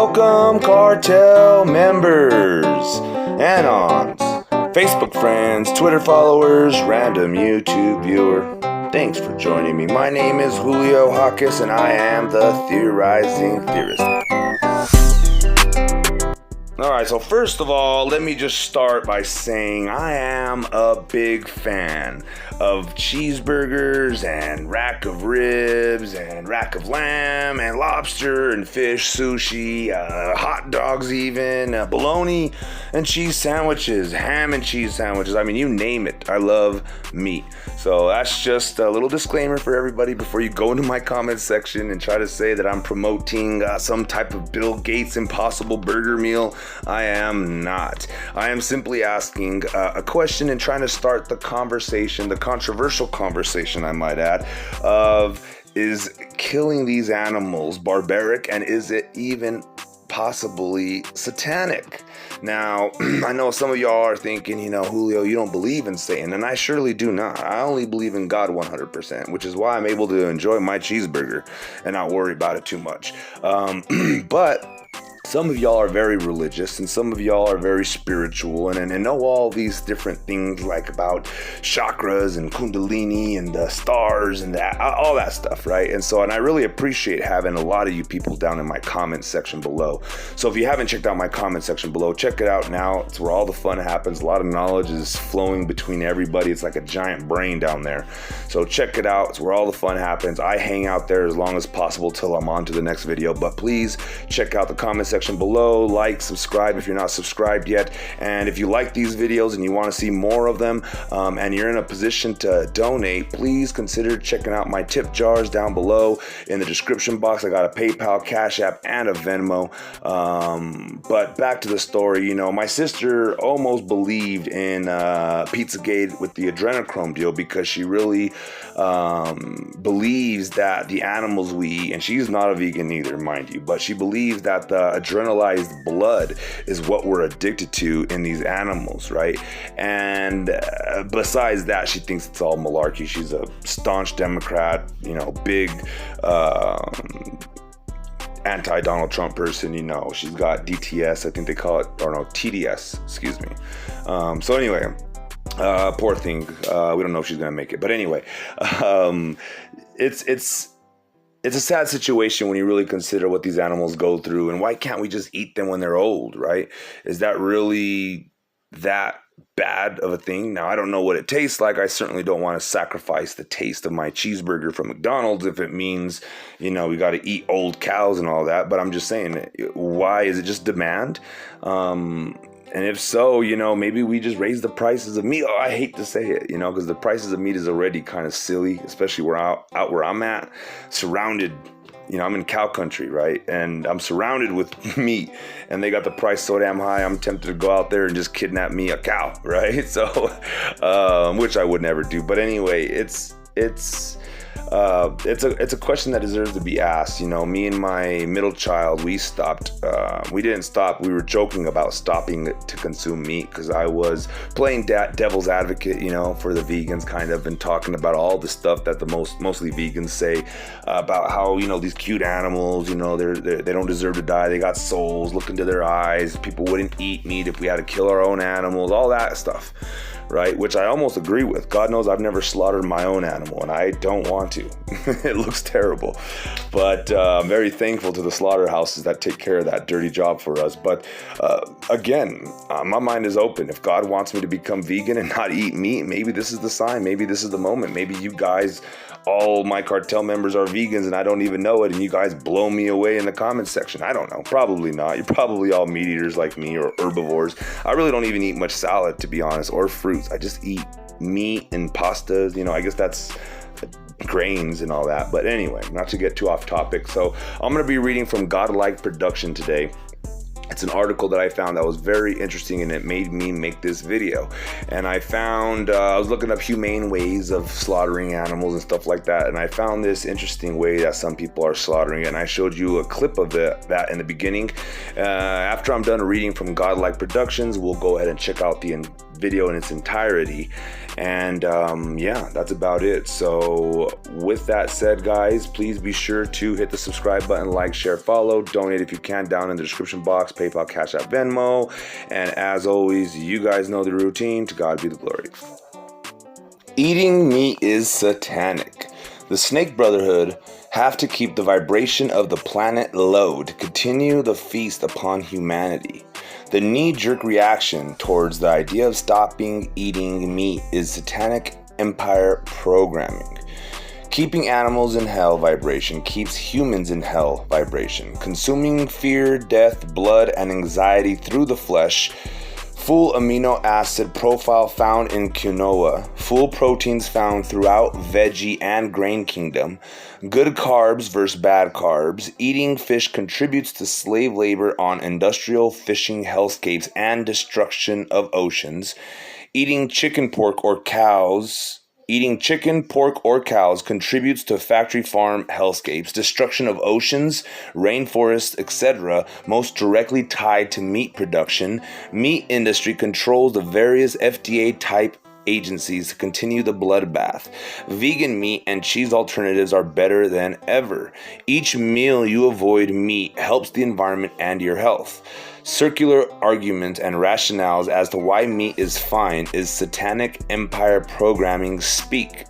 Welcome, cartel members, anons, Facebook friends, Twitter followers, random YouTube viewer. Thanks for joining me. My name is Julio Hawkes, and I am the Theorizing Theorist. Alright, so first of all, let me just start by saying I am a big fan of cheeseburgers and rack of ribs and rack of lamb and lobster and fish, sushi, hot dogs even, bologna and cheese sandwiches, ham and cheese sandwiches. I mean, you name it. I love meat. So that's just a little disclaimer for everybody before you go into my comment section and try to say that I'm promoting some type of Bill Gates impossible burger meal. I am not. I am simply asking a question and trying to start the conversation, the controversial conversation, I might add, of is killing these animals barbaric, and is it even possibly satanic? Now, I know some of y'all are thinking, Julio, you don't believe in Satan, and I surely do not. I only believe in God 100%, which is why I'm able to enjoy my cheeseburger and not worry about it too much. But some of y'all are very religious, and some of y'all are very spiritual, and know all these different things like about chakras and kundalini and the stars and all that stuff, right? And I really appreciate having a lot of you people down in my comment section below. So if you haven't checked out my comment section below, check it out now. It's where all the fun happens. A lot of knowledge is flowing between everybody. It's like a giant brain down there. So check it out. It's where all the fun happens. I hang out there as long as possible till I'm on to the next video, but please check out the comment section below, like, subscribe if you're not subscribed yet, and if you like these videos and you want to see more of them, and you're in a position to donate, please consider checking out my tip jars down below in the description box. I got a PayPal, Cash App, and a Venmo. But back to the story, my sister almost believed in Pizzagate with the adrenochrome deal because she really believes that the animals we eat, and she's not a vegan either, mind you, but she believes that the adrenalized blood is what we're addicted to in these animals, right? And besides that, she thinks it's all malarkey. She's a staunch Democrat, big anti-Donald Trump person. She's got DTS, I think they call it, or no, TDS, excuse me. So anyway, poor thing. We don't know if she's gonna make it, but anyway, it's a sad situation when you really consider what these animals go through, and why can't we just eat them when they're old, right? Is that really that bad of a thing? Now, I don't know what it tastes like. I certainly don't want to sacrifice the taste of my cheeseburger from McDonald's if it means, we got to eat old cows and all that. But I'm just saying, why? Is it just demand? And if so, maybe we just raise the prices of meat. Oh, I hate to say it, because the prices of meat is already kind of silly, especially out where I'm at, surrounded. I'm in cow country, right? And I'm surrounded with meat, and they got the price so damn high, I'm tempted to go out there and just kidnap me a cow, right? So, which I would never do. But anyway, it's a question that deserves to be asked. Me and my middle child, we didn't stop. We were joking about stopping to consume meat because I was playing devil's advocate, for the vegans kind of, and talking about all the stuff that the mostly vegans say about how, these cute animals, they don't deserve to die. They got souls. Look into their eyes. People wouldn't eat meat if we had to kill our own animals, all that stuff. Right, which I almost agree with. God knows I've never slaughtered my own animal, and I don't want to. It looks terrible. But I'm very thankful to the slaughterhouses that take care of that dirty job for us. But again, my mind is open. If God wants me to become vegan and not eat meat, maybe this is the sign. Maybe this is the moment. Maybe you guys, all my cartel members, are vegans and I don't even know it, and you guys blow me away in the comments section. I don't know. Probably not. You're probably all meat eaters like me, or herbivores. I really don't even eat much salad, to be honest, or fruits. I just eat meat and pastas. I guess that's grains and all that. But anyway, not to get too off topic. So I'm going to be reading from Godlike Production today. It's an article that I found that was very interesting, and it made me make this video. And I found, I was looking up humane ways of slaughtering animals and stuff like that, and I found this interesting way that some people are slaughtering it, and I showed you a clip of that in the beginning. After I'm done reading from Godlike Productions, we'll go ahead and check out the video in its entirety. And yeah, that's about it. So with that said, guys, please be sure to hit the subscribe button, like, share, follow, donate if you can down in the description box, PayPal, Cash App, Venmo. And as always, you guys know the routine. To God be the glory. Eating meat is satanic. The Snake Brotherhood have to keep the vibration of the planet low to continue the feast upon humanity. The knee-jerk reaction towards the idea of stopping eating meat is satanic empire programming. Keeping animals in hell vibration keeps humans in hell vibration. Consuming fear, death, blood, and anxiety through the flesh. Full amino acid profile found in quinoa, full proteins found throughout veggie and grain kingdom, good carbs versus bad carbs, eating fish contributes to slave labor on industrial fishing hellscapes and destruction of oceans, eating chicken, pork, or cows contributes to factory farm hellscapes, destruction of oceans, rainforests, etc., most directly tied to meat production. Meat industry controls the various FDA-type agencies to continue the bloodbath. Vegan meat and cheese alternatives are better than ever. Each meal you avoid meat helps the environment and your health. Circular arguments and rationales as to why meat is fine is satanic empire programming speak.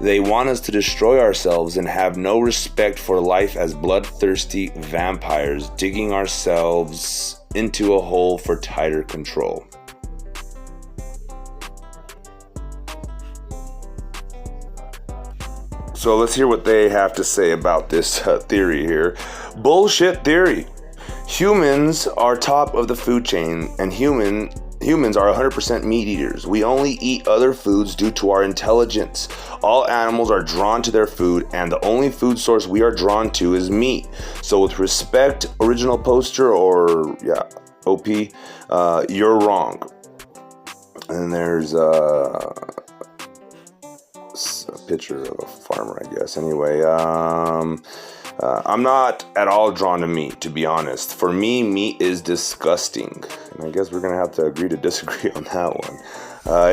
They want us to destroy ourselves and have no respect for life as bloodthirsty vampires, digging ourselves into a hole for tighter control. So let's hear what they have to say about this theory here. Bullshit theory. Humans are top of the food chain, and humans are 100% meat eaters. We only eat other foods due to our intelligence. All animals are drawn to their food, and the only food source we are drawn to is meat. So with respect, original poster, or OP, you're wrong. And there's a picture of a farmer, I guess. Anyway, I'm not at all drawn to meat, to be honest. For me, meat is disgusting. And I guess we're going to have to agree to disagree on that one.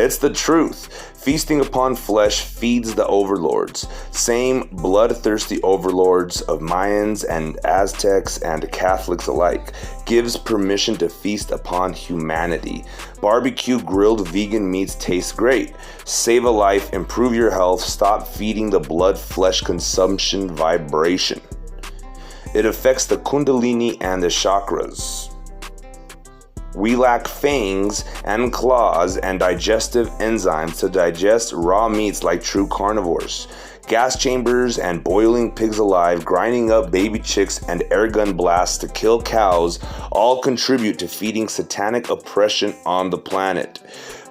It's the truth. Feasting upon flesh feeds the overlords. Same bloodthirsty overlords of Mayans and Aztecs and Catholics alike. Gives permission to feast upon humanity. Barbecue grilled vegan meats taste great. Save a life, improve your health, stop feeding the blood flesh consumption vibration. It affects the kundalini and the chakras. We lack fangs and claws and digestive enzymes to digest raw meats like true carnivores. Gas chambers and boiling pigs alive, grinding up baby chicks, and airgun blasts to kill cows all contribute to feeding satanic oppression on the planet.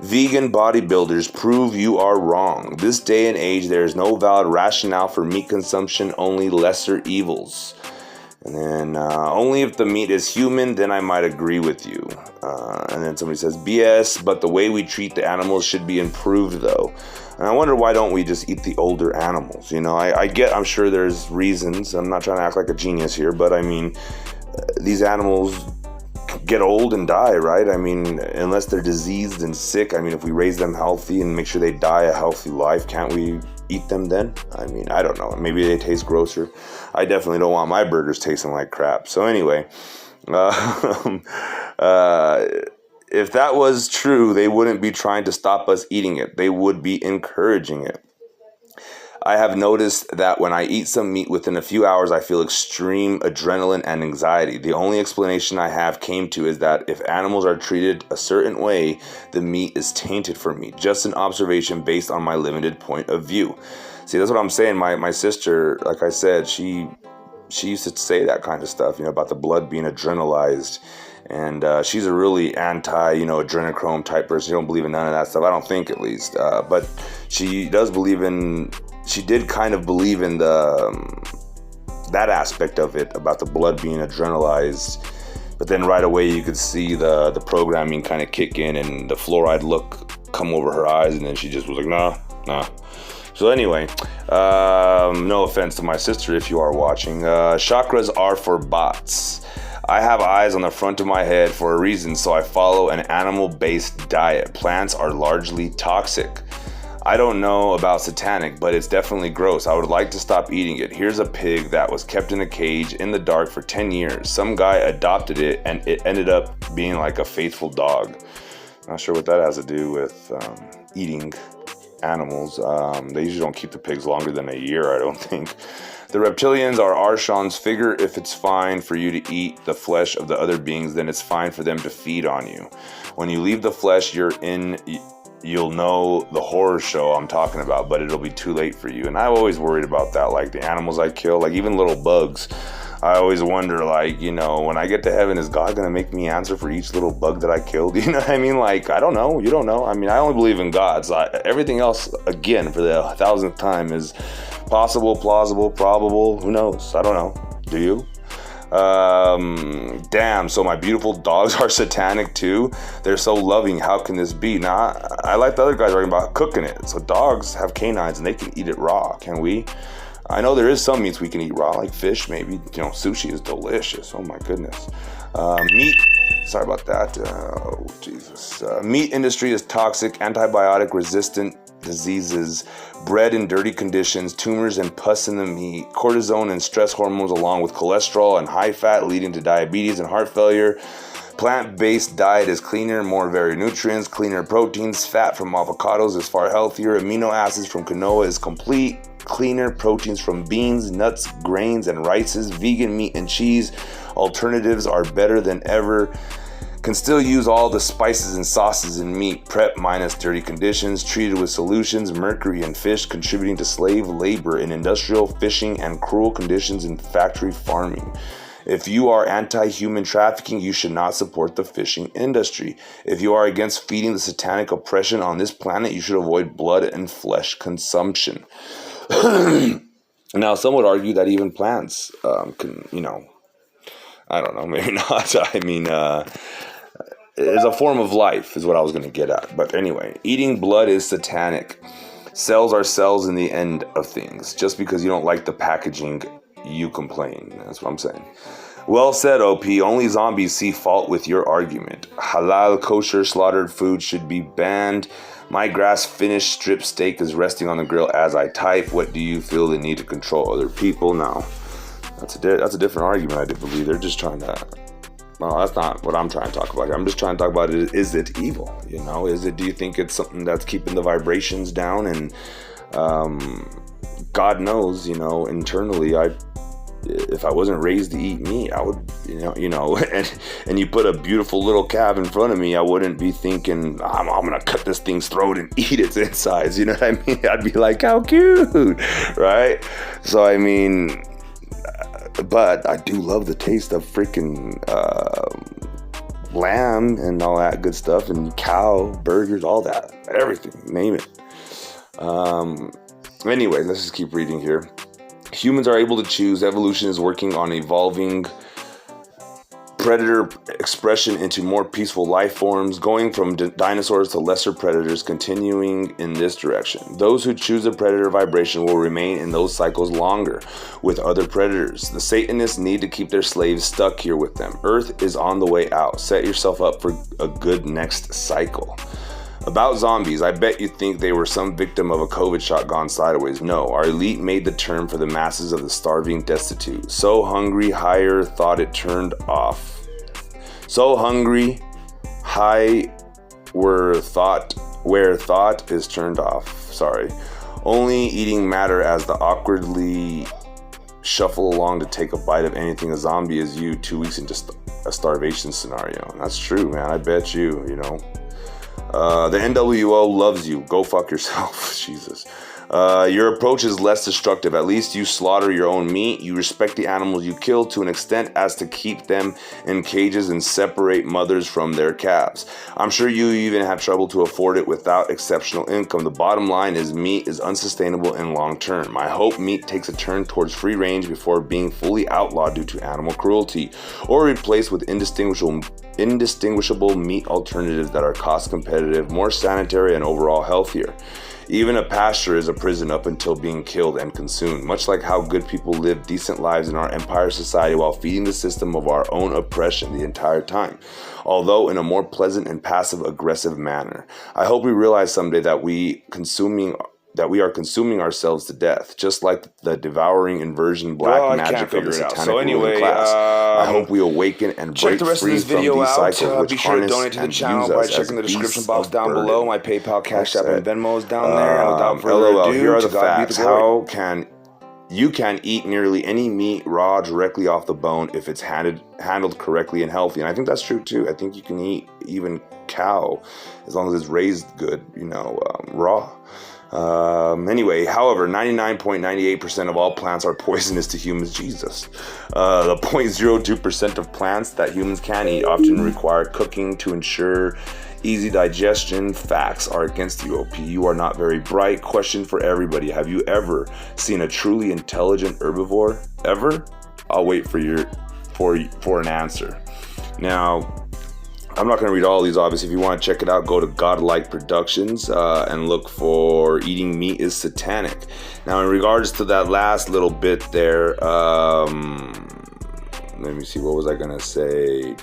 Vegan bodybuilders prove you are wrong. This day and age, there is no valid rationale for meat consumption, only lesser evils. And then only if the meat is human, then I might agree with you. And then somebody says, BS, but the way we treat the animals should be improved, though. And I wonder, why don't we just eat the older animals? You know, I'm sure there's reasons. I'm not trying to act like a genius here, but I mean, these animals get old and die, right? I mean, unless they're diseased and sick. I mean, if we raise them healthy and make sure they die a healthy life, can't we eat them then? I mean, I don't know. Maybe they taste grosser. I definitely don't want my burgers tasting like crap. So anyway, if that was true, they wouldn't be trying to stop us eating it. They would be encouraging it. I have noticed that when I eat some meat, within a few hours, I feel extreme adrenaline and anxiety. The only explanation I have came to is that if animals are treated a certain way, the meat is tainted for me. Just an observation based on my limited point of view. See, that's what I'm saying. My sister, like I said, she used to say that kind of stuff, you know, about the blood being adrenalized. And she's a really adrenochrome type person. She don't believe in none of that stuff. I don't think, at least. But she does believe in. She did kind of believe in that aspect of it, about the blood being adrenalized. But then right away you could see the programming kind of kick in and the fluoride look come over her eyes, and then she just was like, nah. So anyway, no offense to my sister if you are watching. Chakras are for bots. I have eyes on the front of my head for a reason, so I follow an animal-based diet. Plants are largely toxic. I don't know about satanic, but it's definitely gross. I would like to stop eating it. Here's a pig that was kept in a cage in the dark for 10 years. Some guy adopted it, and it ended up being like a faithful dog. Not sure what that has to do with eating animals. They usually don't keep the pigs longer than a year, I don't think. The reptilians are Archon's figure. If it's fine for you to eat the flesh of the other beings, then it's fine for them to feed on you. When you leave the flesh you're in, you'll know the horror show I'm talking about, but it'll be too late for you. And I've always worried about that, like the animals I kill, like even little bugs. I always wonder, like, you know, when I get to heaven, is God gonna make me answer for each little bug that I killed? You know what I mean? Like, I don't know. You don't know. I mean, I only believe in God. So everything else, again, for the 1,000th time, is possible, plausible, probable. Who knows? I don't know. Do you? Damn, so my beautiful dogs are satanic too? They're so loving. How can this be? Now, I like the other guys talking about cooking it. So dogs have canines and they can eat it raw. Can we? I know there is some meats we can eat raw, like fish, maybe. You know, sushi is delicious. Oh my goodness. Meat. Sorry about that. Oh, Jesus. Meat industry is toxic, antibiotic resistant diseases, bred in dirty conditions, tumors and pus in the meat, cortisone and stress hormones, along with cholesterol and high fat, leading to diabetes and heart failure. Plant-based diet is cleaner, more varied nutrients, cleaner proteins. Fat from avocados is far healthier. Amino acids from quinoa is complete. Cleaner proteins from beans, nuts, grains, and rices. Vegan meat and cheese alternatives are better than ever. Can still use all the spices and sauces in meat. Prep minus dirty conditions. Treated with solutions. Mercury in fish, contributing to slave labor in industrial fishing and cruel conditions in factory farming. If you are anti-human trafficking, you should not support the fishing industry. If you are against feeding the satanic oppression on this planet, you should avoid blood and flesh consumption. Now, some would argue that even plants can, you know, I don't know, maybe not. I mean, is a form of life is what I was going to get at. But anyway, eating blood is satanic. Cells are cells in the end of things. Just because you don't like the packaging, you complain. That's what I'm saying. Well said, OP. Only zombies see fault with your argument. Halal kosher slaughtered food should be banned. My grass-finished strip steak is resting on the grill as I type. What do you feel the need to control other people? Now, that's a different argument, I do believe. They're just trying to... Well, that's not what I'm trying to talk about here. I'm just trying to talk about it. Is it evil? You know, do you think it's something that's keeping the vibrations down? And God knows, you know, internally, if I wasn't raised to eat meat, I would, you know, and you put a beautiful little calf in front of me, I wouldn't be thinking, I'm gonna cut this thing's throat and eat its insides. You know what I mean? I'd be like, how cute, right? So I mean, but I do love the taste of freaking lamb and all that good stuff, and cow burgers, all that, everything, name it. Anyway, let's just keep reading here. Humans are able to choose. Evolution is working on evolving predator expression into more peaceful life forms, going from dinosaurs to lesser predators, continuing in this direction. Those who choose a predator vibration will remain in those cycles longer with other predators. The Satanists need to keep their slaves stuck here with them. Earth is on the way out. Set yourself up for a good next cycle. About zombies, I bet you think they were some victim of a COVID shot gone sideways. No, our elite made the term for the masses of the starving, destitute. So hungry, higher thought it turned off. So hungry, high where thought is turned off. Sorry. Only eating matter as the awkwardly shuffle along to take a bite of anything. A zombie is you 2 weeks into a starvation scenario. And that's true, man. I bet you, you know. The NWO loves you. Go fuck yourself. Jesus. Your approach is less destructive. At least you slaughter your own meat. You respect the animals you kill to an extent as to keep them in cages and separate mothers from their calves. I'm sure you even have trouble to afford it without exceptional income. The bottom line is meat is unsustainable in long term. I hope meat takes a turn towards free range before being fully outlawed due to animal cruelty, or replaced with indistinguishable meat alternatives that are cost competitive, more sanitary, and overall healthier. Even a pasture is a prison up until being killed and consumed, much like how good people live decent lives in our empire society while feeding the system of our own oppression the entire time, although in a more pleasant and passive-aggressive manner. I hope we realize someday that we are consuming ourselves to death, just like the devouring inversion black magic of the satanic ruling class. I hope we awaken and break free from these cycles which be sure to harness donate to the and channel use by us as checking the beasts description box of down burden. below. My PayPal, Cash App, and Venmo is down there. And without further LOL, ado, here are the to God be facts. the glory. How can you can eat nearly any meat raw directly off the bone if it's handled correctly and healthy. And I think that's true too. I think you can eat even cow as long as it's raised good, raw. Anyway, however, 99.98% of all plants are poisonous to humans. Jesus. The 0.02% of plants that humans can eat often require cooking to ensure easy digestion. Facts are against you, OP. You are not very bright. Question for everybody. Have you ever seen a truly intelligent herbivore? Ever? I'll wait for an answer. Now, I'm not going to read all these, obviously. If you want to check it out, go to Godlike Productions and look for Eating Meat is Satanic. Now, in regards to that last little bit there, let me see, what was I going to say?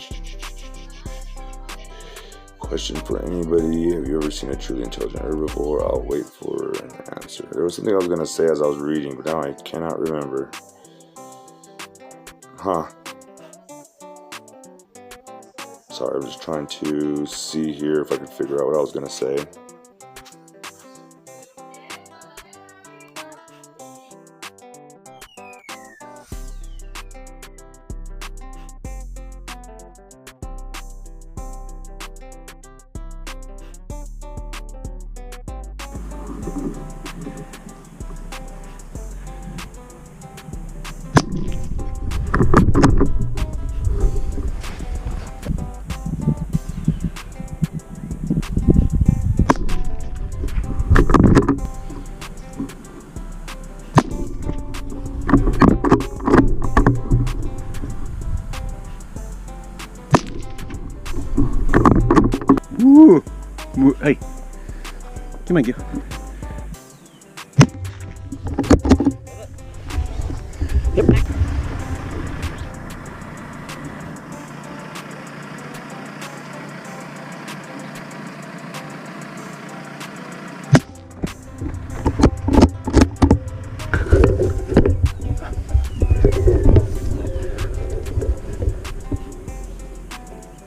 Question for anybody. Have you ever seen a truly intelligent herbivore? I'll wait for an answer. There was something I was going to say as I was reading, but now I cannot remember. Sorry, I was just trying to see here if I could figure out what I was going to say. Ooh. Hey, come on, you. Yep.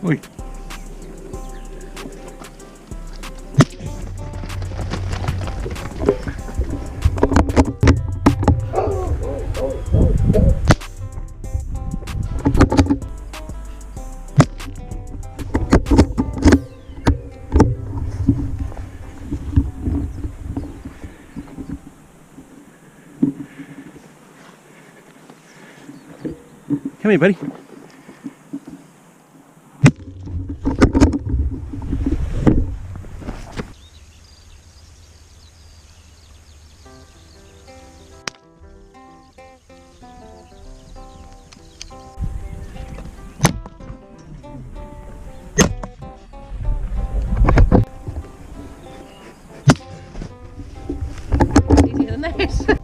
Oi. Come here, buddy. Easier than that.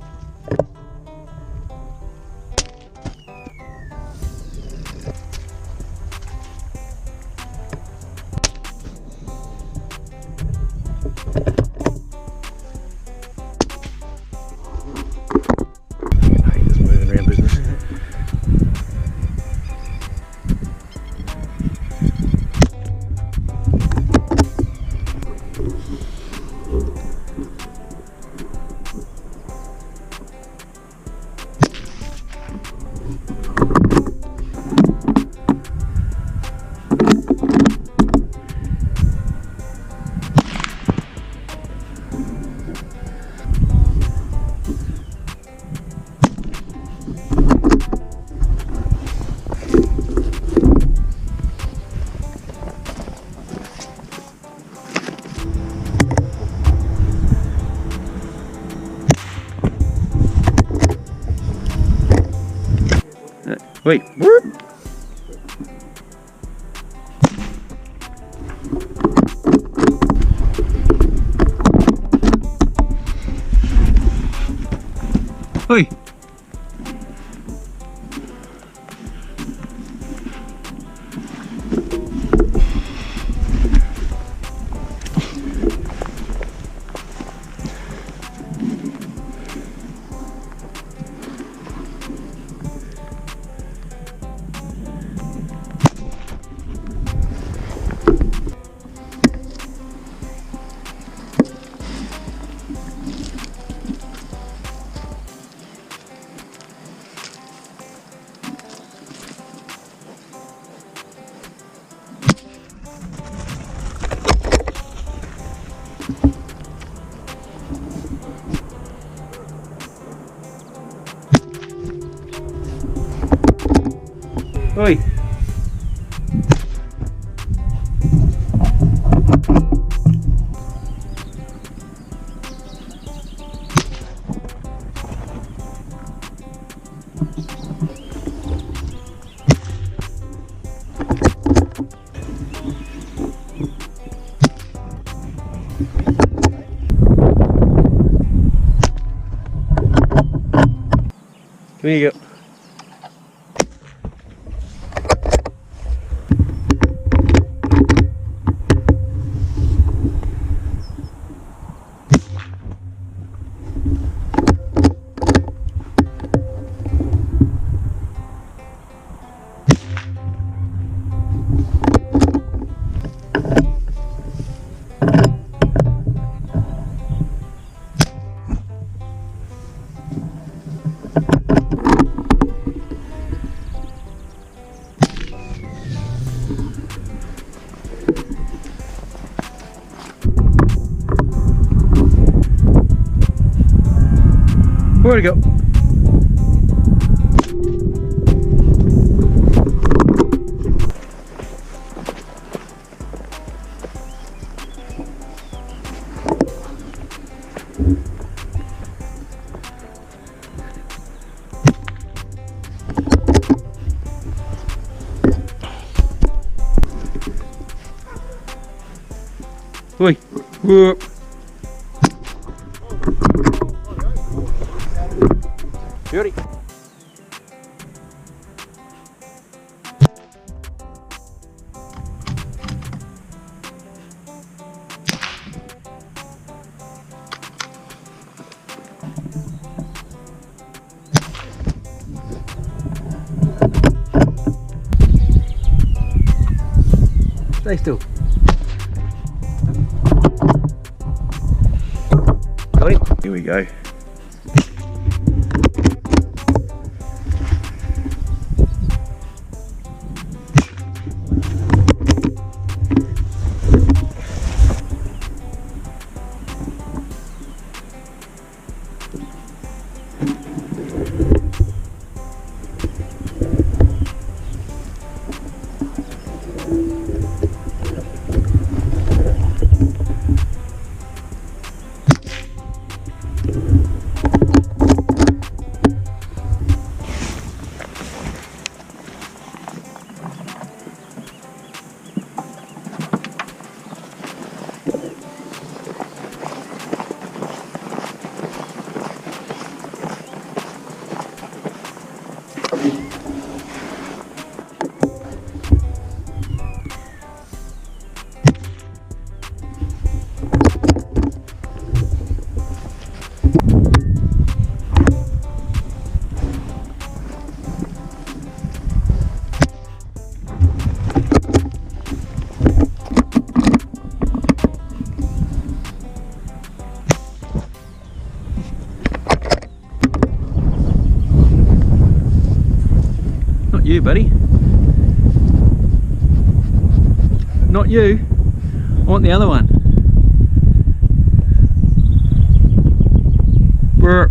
Wait. Oi. Oi. Here you go. Where'd it go? Oi. Whoop. Beauty. Stay still. Got it. Here we go. Not you, buddy. Not you. I want the other one. Brr.